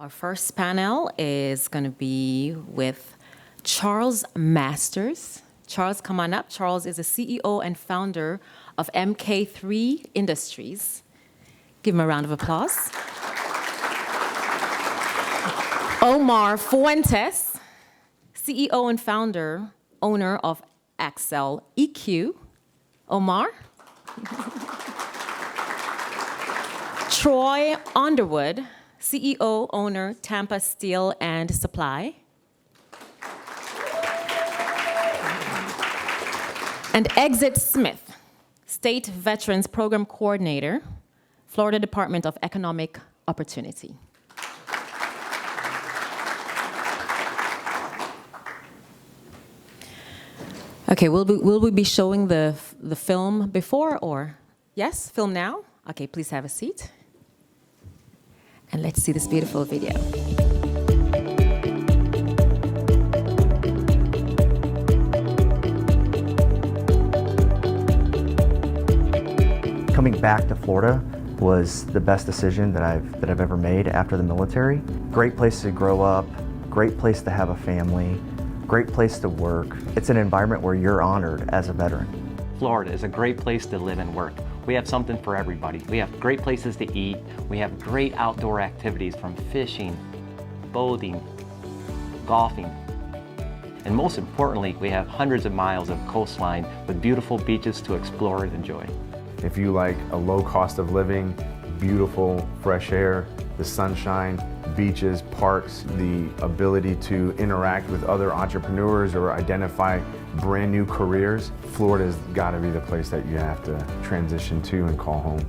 Our first panel is going to be with Charles Masters. Charles, come on up. Charles is the CEO and founder of MK3 Industries. Give him a round of applause. Omar Fuentes, CEO and owner of Axel EQ. Omar. Troy Underwood, CEO, owner, Tampa Steel and Supply. And Exit Smith, State Veterans Program Coordinator, Florida Department of Economic Opportunity. Okay, will we be showing the film before or? Yes, film now? Okay, please have a seat. And let's see this beautiful video. Coming back to Florida was the best decision that I've ever made after the military. Great place to grow up, great place to have a family, great place to work. It's an environment where you're honored as a veteran. Florida is a great place to live and work. We have something for everybody. We have great places to eat. We have great outdoor activities from fishing, boating, golfing. And most importantly, we have hundreds of miles of coastline with beautiful beaches to explore and enjoy. If you like a low cost of living, beautiful fresh air, the sunshine, beaches, parks, the ability to interact with other entrepreneurs or identify brand new careers, Florida's got to be the place that you have to transition to and call home.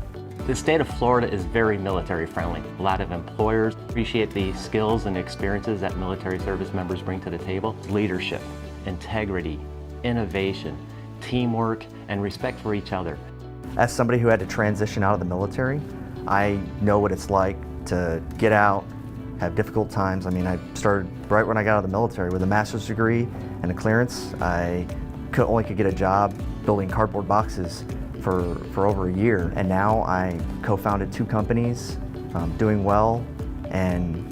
The state of Florida is very military friendly. A lot of employers appreciate the skills and experiences that military service members bring to the table. Leadership, integrity, innovation, teamwork, and respect for each other. As somebody who had to transition out of the military, I know what it's like to get out, have difficult times. I mean, I started right when I got out of the military with a master's degree and a clearance. I only could get a job building cardboard boxes for over a year. And now I co-founded 2 companies, doing well, and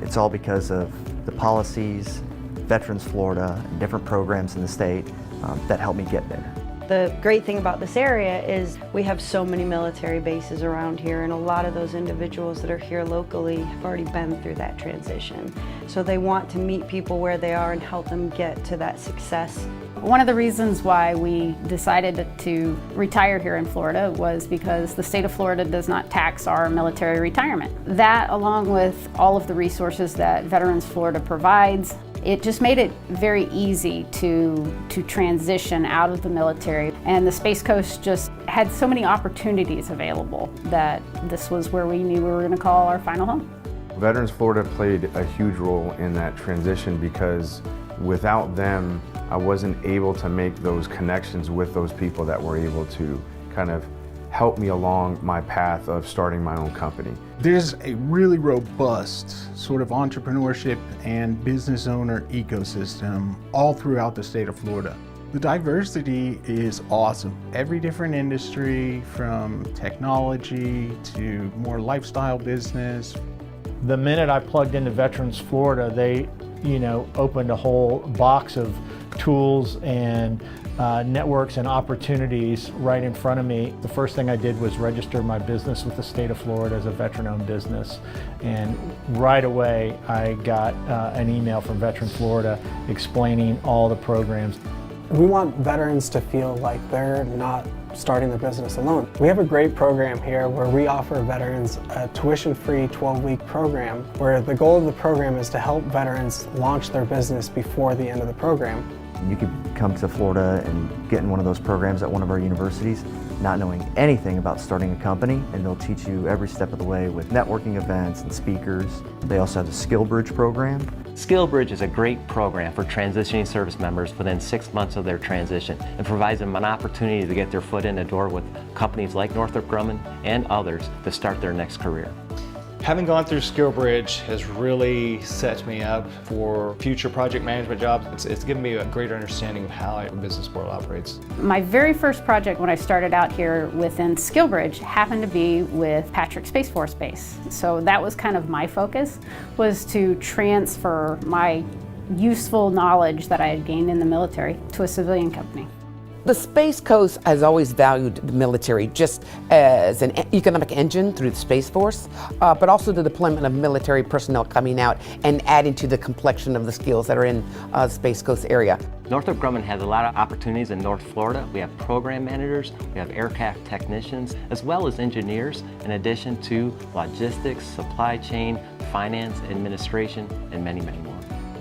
it's all because of the policies, Veterans Florida, and different programs in the state that helped me get there. The great thing about this area is we have so many military bases around here, and a lot of those individuals that are here locally have already been through that transition. So they want to meet people where they are and help them get to that success. One of the reasons why we decided to retire here in Florida was because the state of Florida does not tax our military retirement. That, along with all of the resources that Veterans Florida provides, it just made it very easy to transition out of the military. And the Space Coast just had so many opportunities available that this was where we knew we were going to call our final home. Veterans Florida played a huge role in that transition because without them, I wasn't able to make those connections with those people that were able to kind of help me along my path of starting my own company. There's a really robust sort of entrepreneurship and business owner ecosystem all throughout the state of Florida. The diversity is awesome. Every different industry, from technology to more lifestyle business. The minute I plugged into Veterans Florida, they, opened a whole box of tools and networks and opportunities right in front of me. The first thing I did was register my business with the state of Florida as a veteran-owned business. And right away, I got an email from Veterans Florida explaining all the programs. We want veterans to feel like they're not starting their business alone. We have a great program here where we offer veterans a tuition-free 12-week program where the goal of the program is to help veterans launch their business before the end of the program. You could come to Florida and get in one of those programs at one of our universities, not knowing anything about starting a company, and they'll teach you every step of the way with networking events and speakers. They also have the SkillBridge program. SkillBridge is a great program for transitioning service members within 6 months of their transition and provides them an opportunity to get their foot in the door with companies like Northrop Grumman and others to start their next career. Having gone through SkillBridge has really set me up for future project management jobs. It's given me a greater understanding of how the business world operates. My very first project when I started out here within SkillBridge happened to be with Patrick Space Force Base. So that was kind of my focus, was to transfer my useful knowledge that I had gained in the military to a civilian company. The Space Coast has always valued the military just as an economic engine through the Space Force, but also the deployment of military personnel coming out and adding to the complexion of the skills that are in the Space Coast area. Northrop Grumman has a lot of opportunities in North Florida. We have program managers, we have aircraft technicians, as well as engineers, in addition to logistics, supply chain, finance, administration, and many, many more.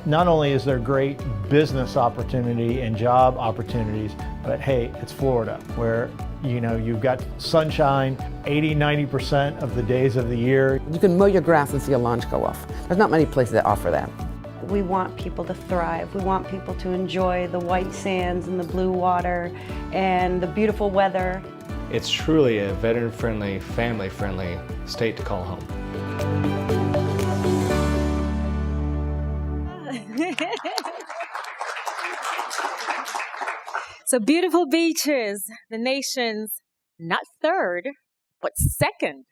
Not only is there great business opportunity and job opportunities, but hey, it's Florida, where you've got sunshine 80–90% of the days of the year. You can mow your grass and see a launch go off. There's not many places that offer that. We want people to thrive. We want people to enjoy the white sands and the blue water and the beautiful weather. It's truly a veteran-friendly, family-friendly state to call home. So beautiful beaches, the nation's not third, but second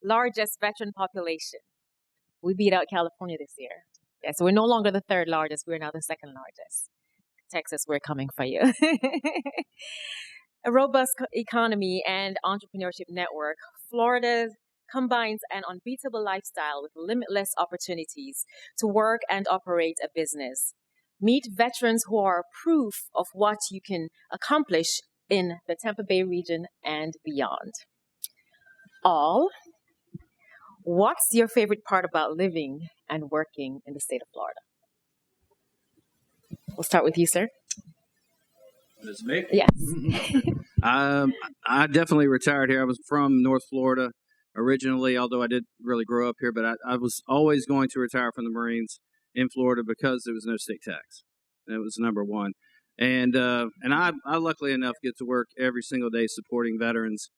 largest veteran population. We beat out California this year. Yeah, so we're no longer the third largest, we're now the second largest. Texas, we're coming for you. A robust economy and entrepreneurship network, Florida combines an unbeatable lifestyle with limitless opportunities to work and operate a business. Meet veterans who are proof of what you can accomplish in the Tampa Bay region and beyond. What's your favorite part about living and working in the state of Florida? We'll start with you, sir. This is me? Yes. I definitely retired here. I was from North Florida originally, although I didn't really grow up here, but I was always going to retire from the Marines in Florida because there was no state tax. That was number one. And I luckily enough get to work every single day supporting veterans,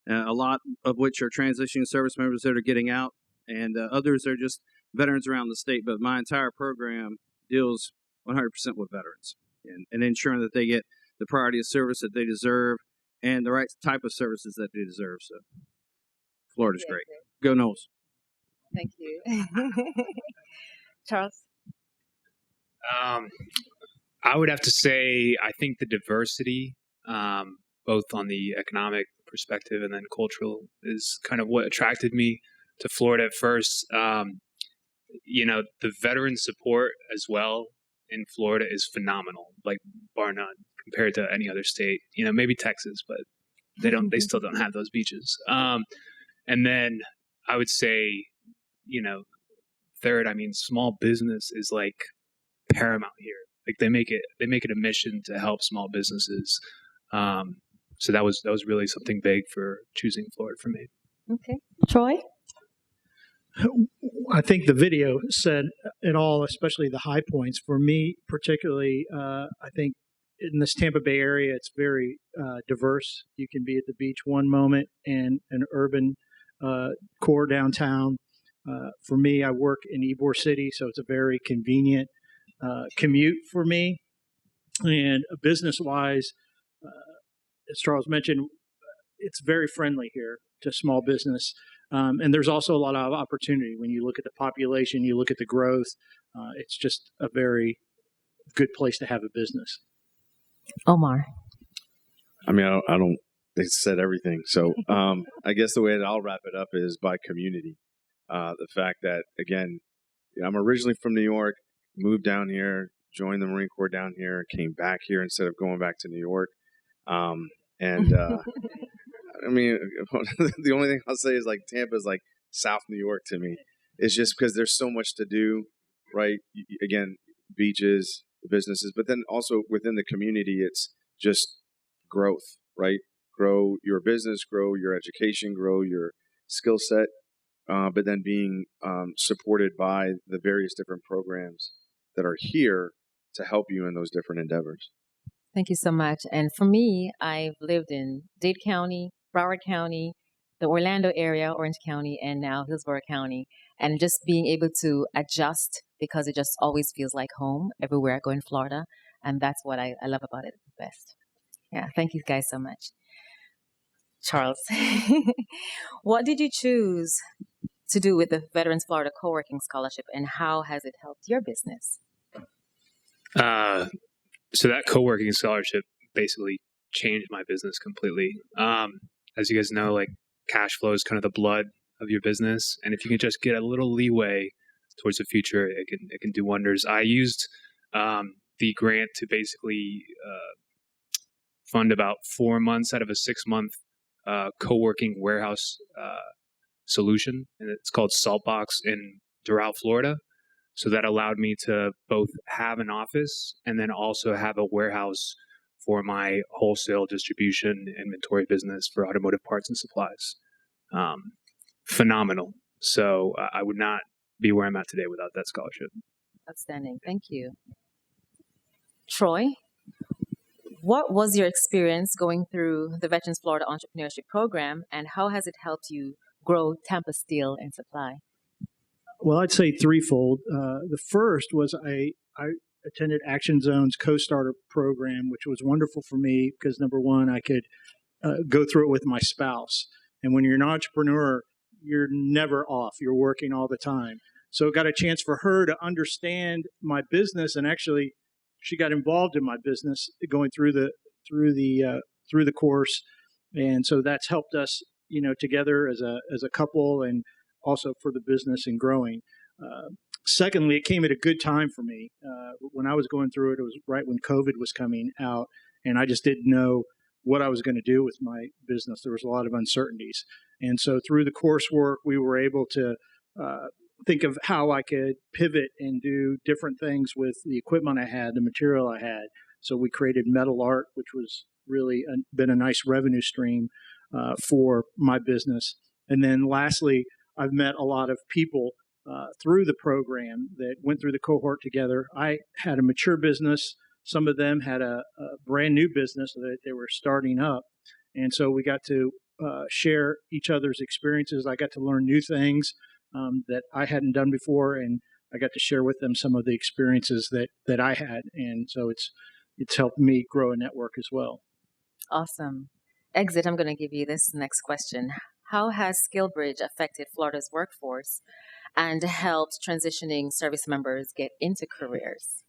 a lot of which are transitioning service members that are getting out, and others are just veterans around the state. But my entire program deals 100% with veterans and ensuring that they get the priority of service that they deserve and the right type of services that they deserve. So Florida's great. Go Noles. Thank you. Charles? I would have to say, I think the diversity, both on the economic perspective and then cultural, is kind of what attracted me to Florida at first. The veteran support as well in Florida is phenomenal, like bar none, compared to any other state. Maybe Texas, but they still don't have those beaches. And then I would say, third, small business is like paramount here. Like they make it a mission to help small businesses. So that was really something big for choosing Florida for me. Okay. Troy? I think the video said it all, especially the high points. For me, particularly, I think in this Tampa Bay area, it's very diverse. You can be at the beach one moment and an urban core downtown. For me, I work in Ybor City, so it's a very convenient commute for me. And business-wise, as Charles mentioned, it's very friendly here to small business. And there's also a lot of opportunity. When you look at the population, you look at the growth, it's just a very good place to have a business. Omar? I don't, they said everything. So I guess the way that I'll wrap it up is by community. The fact that, again, I'm originally from New York, moved down here, joined the Marine Corps down here, came back here instead of going back to New York. The only thing I'll say is like Tampa is like South New York to me. It's just because there's so much to do, right? Again, beaches, businesses, but then also within the community, it's just growth, right? Grow your business, grow your education, grow your skill set, but then being supported by the various different programs that are here to help you in those different endeavors. Thank you so much. And for me, I've lived in Dade County, Broward County, the Orlando area, Orange County, and now Hillsborough County, and just being able to adjust because it just always feels like home everywhere I go in Florida. And that's what I love about it the best. Yeah, thank you guys so much. Charles, what did you choose to do with the Veterans Florida CoWorking Scholarship, and how has it helped your business? So that co-working scholarship basically changed my business completely. As you guys know, like cash flow is kind of the blood of your business, and if you can just get a little leeway towards the future, it can do wonders. I used the grant to basically fund about 4 months out of a 6-month co-working warehouse solution, and it's called Saltbox in Doral, Florida. So that allowed me to both have an office and then also have a warehouse for my wholesale distribution inventory business for automotive parts and supplies. Phenomenal. So I would not be where I'm at today without that scholarship. Outstanding. Thank you. Troy, what was your experience going through the Veterans Florida Entrepreneurship Program, and how has it helped you grow Tampa Steel and Supply? Well, I'd say threefold. The first was I attended Action Zone's Co-Starter program, which was wonderful for me because, number one, I could go through it with my spouse. And when you're an entrepreneur, you're never off. You're working all the time. So I got a chance for her to understand my business, and actually, she got involved in my business going through the course, and so that's helped us, together as a couple, and also for the business and growing. Secondly, it came at a good time for me. When I was going through it, it was right when COVID was coming out, and I just didn't know what I was going to do with my business. There was a lot of uncertainties. And so through the coursework, we were able to think of how I could pivot and do different things with the equipment I had, the material I had. So we created metal art, which was really been a nice revenue stream for my business. And then lastly, I've met a lot of people through the program that went through the cohort together. I had a mature business. Some of them had a brand new business that they were starting up. And so we got to share each other's experiences. I got to learn new things that I hadn't done before, and I got to share with them some of the experiences that I had. And so it's helped me grow a network as well. Awesome. Exit, I'm going to give you this next question. How has SkillBridge affected Florida's workforce and helped transitioning service members get into careers?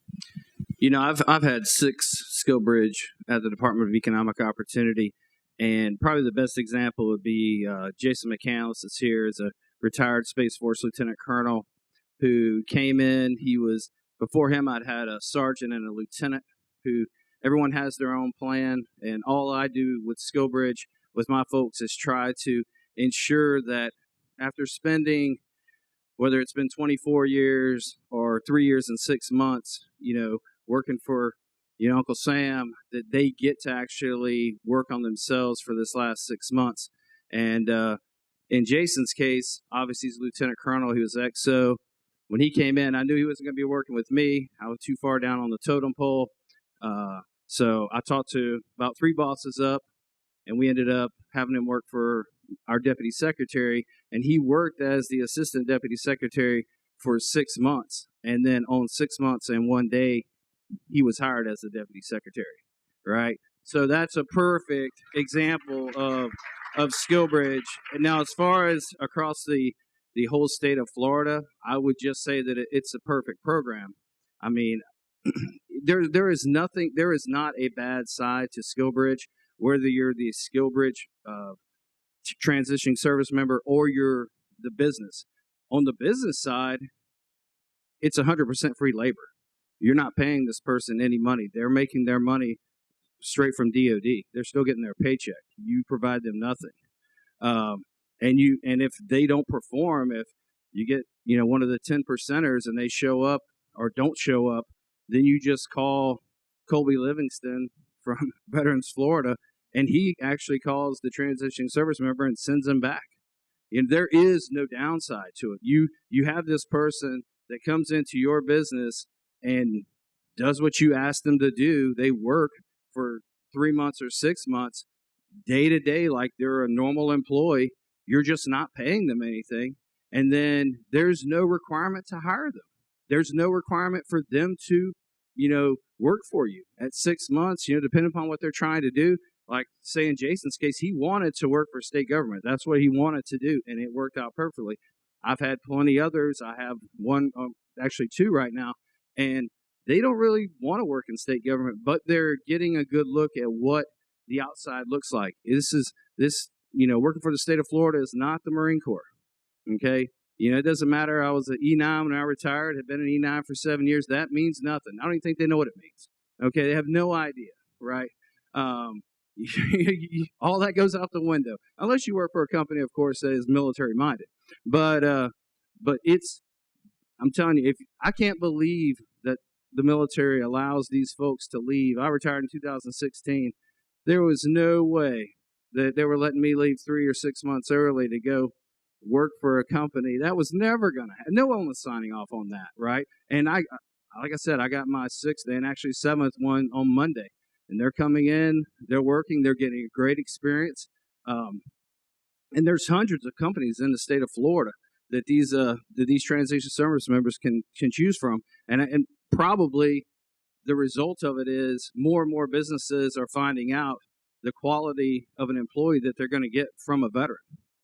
I've had 6 SkillBridge at the Department of Economic Opportunity, and probably the best example would be Jason McCandless that's here as a retired Space Force Lieutenant Colonel who came in. Before him, I'd had a sergeant and a lieutenant who everyone has their own plan, and all I do with SkillBridge with my folks is try to ensure that after spending, whether it's been 24 years or 3 years and 6 months, working for, Uncle Sam, that they get to actually work on themselves for this last 6 months. And in Jason's case, obviously he's a lieutenant colonel. He was XO. When he came in, I knew he wasn't going to be working with me. I was too far down on the totem pole. So I talked to about 3 bosses up, and we ended up having him work for our deputy secretary, and he worked as the assistant deputy secretary for 6 months. And then on 6 months and 1 day, he was hired as the deputy secretary, right? So that's a perfect example of SkillBridge. And now, as far as across the whole state of Florida, I would just say that it's a perfect program. I mean, there is not a bad side to SkillBridge, whether you're the SkillBridge transitioning service member or you're the business. On the business side, it's 100% free labor. You're not paying this person any money. They're making their money straight from DOD. They're still getting their paycheck. You provide them nothing. And if they don't perform, if you get one of the 10 percenters and they show up or don't show up, then you just call Colby Livingston from Veterans Florida, and he actually calls the transitioning service member and sends them back. And there is no downside to it. You have this person that comes into your business and does what you ask them to do. They work for 3 months or 6 months, day to day, like they're a normal employee. you're just not paying them anything. And then there's no requirement to hire them. There's no requirement for them to, work for you at 6 months, depending upon what they're trying to do. Like, say in Jason's case, he wanted to work for state government. That's what he wanted to do, and it worked out perfectly. I've had plenty others. I have one, actually two right now, and they don't really want to work in state government, but they're getting a good look at what the outside looks like. Working for the state of Florida is not the Marine Corps. Okay. It doesn't matter. I was an E9 when I retired, had been an E9 for 7 years. That means nothing. I don't even think they know what it means. Okay. They have no idea. Right. All that goes out the window, unless you work for a company, of course, that is military minded. But I'm telling you, I can't believe that the military allows these folks to leave. I retired in 2016. There was no way that they were letting me leave 3 or 6 months early to go work for a company. That was never going to happen. No one was signing off on that, right? And like I said, I got my 6th and actually 7th one on Monday. And they're coming in, they're working, they're getting a great experience. And there's hundreds of companies in the state of Florida that these transition service members can choose from. And probably the result of it is more and more businesses are finding out the quality of an employee that they're going to get from a veteran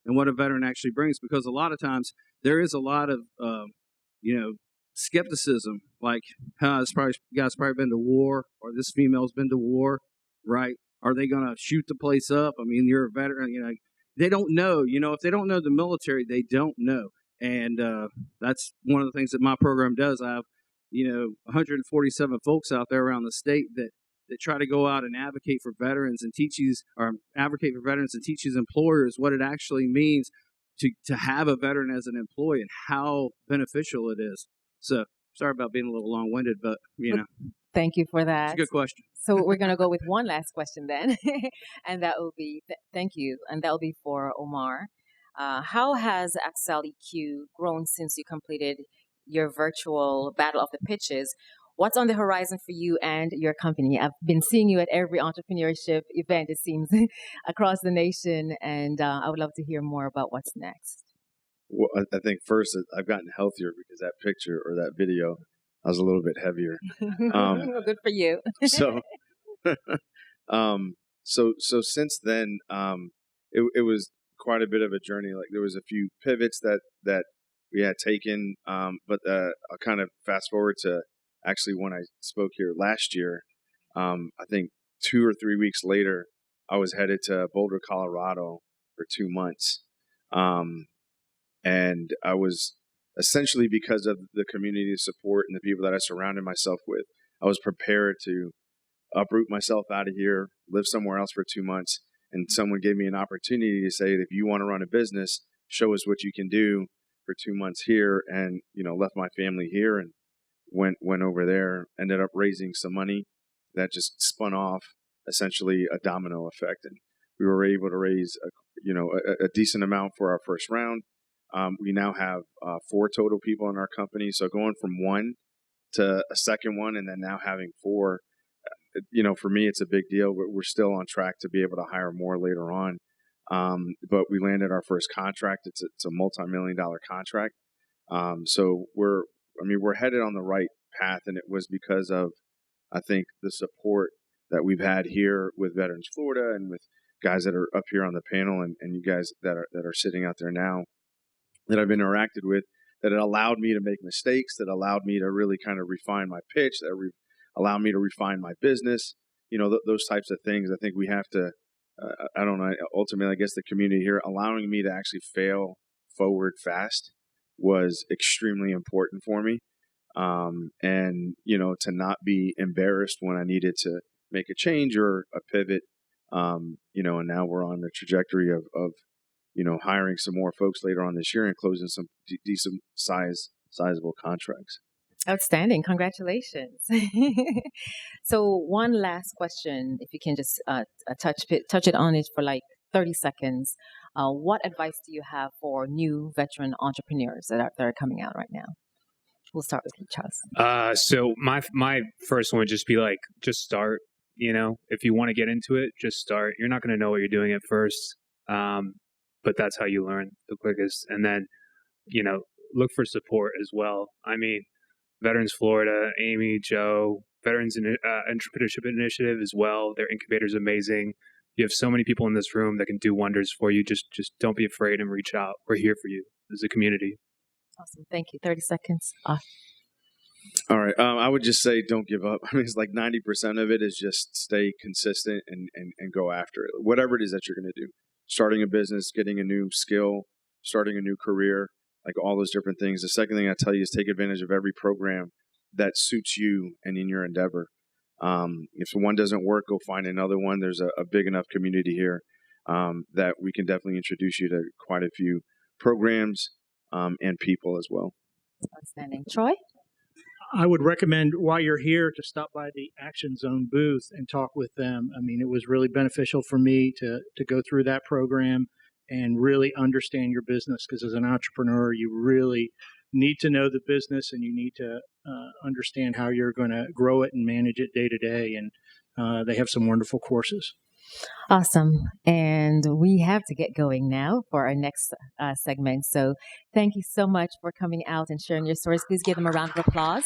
and what a veteran actually brings. Because a lot of times there is a lot of, skepticism, like, this guy's probably been to war, or this female's been to war, right? Are they going to shoot the place up? I mean, you're a veteran, they don't know. If they don't know the military, they don't know. And that's one of the things that my program does. I have, 147 folks out there around the state that try to go out and advocate for veterans and teach these employers what it actually means to have a veteran as an employee and how beneficial it is. So sorry about being a little long-winded, but Thank you for that. It's a good question. So we're going to go with one last question then, and that will be thank you, and that will be for Omar. How has Excel EQ grown since you completed your virtual Battle of the Pitches? What's on the horizon for you and your company? I've been seeing you at every entrepreneurship event, it seems, across the nation, and I would love to hear more about what's next. Well, I think first I've gotten healthier because that picture or that video, I was a little bit heavier. Good for you. So since then, it was quite a bit of a journey. Like, there was a few pivots that we had taken, but I'll kind of fast forward to actually when I spoke here last year. I think 2 or 3 weeks later, I was headed to Boulder, Colorado for 2 months. And I was essentially, because of the community support and the people that I surrounded myself with, I was prepared to uproot myself out of here, live somewhere else for 2 months. And someone gave me an opportunity to say, if you want to run a business, show us what you can do for 2 months here. And, left my family here and went over there, ended up raising some money that just spun off essentially a domino effect. And we were able to raise a decent amount for our first round. We now have 4 total people in our company. So going from 1 to a second one, and then now having 4, for me, it's a big deal. We're still on track to be able to hire more later on. But we landed our first contract. It's a multi-million-dollar contract. So we're headed on the right path, and it was because of, I think, the support that we've had here with Veterans Florida and with guys that are up here on the panel, and you guys that are sitting out there now that I've interacted with, that it allowed me to make mistakes, that allowed me to really kind of refine my pitch, that allowed me to refine my business, those types of things. I think we have to, I don't know, ultimately, I guess the community here, allowing me to actually fail forward fast was extremely important for me. And, to not be embarrassed when I needed to make a change or a pivot, and now we're on the trajectory of hiring some more folks later on this year and closing some decent sizable contracts. Outstanding. Congratulations. So one last question, if you can just touch it on it for like 30 seconds. What advice do you have for new veteran entrepreneurs that are coming out right now? We'll start with you, Charles. So my first one would just be like, just start. If you want to get into it, just start. You're not going to know what you're doing at first. but that's how you learn the quickest. And then, look for support as well. I mean, Veterans Florida, Amy, Joe, Veterans Entrepreneurship Initiative as well. Their incubator is amazing. You have so many people in this room that can do wonders for you. Just don't be afraid and reach out. We're here for you as a community. Awesome. Thank you. 30 seconds. All right. I would just say don't give up. I mean, it's like 90% of it is just stay consistent and go after it. Whatever it is that you're going to do. Starting a business, getting a new skill, starting a new career, like all those different things. The second thing I tell you is take advantage of every program that suits you and in your endeavor. If one doesn't work, go find another one. There's a big enough community here that we can definitely introduce you to quite a few programs and people as well. Outstanding. Troy? I would recommend while you're here to stop by the Action Zone booth and talk with them. I mean, it was really beneficial for me to go through that program and really understand your business, because as an entrepreneur, you really need to know the business and you need to understand how you're going to grow it and manage it day to day. And they have some wonderful courses. Awesome. And we have to get going now for our next segment. So thank you so much for coming out and sharing your stories. Please give them a round of applause.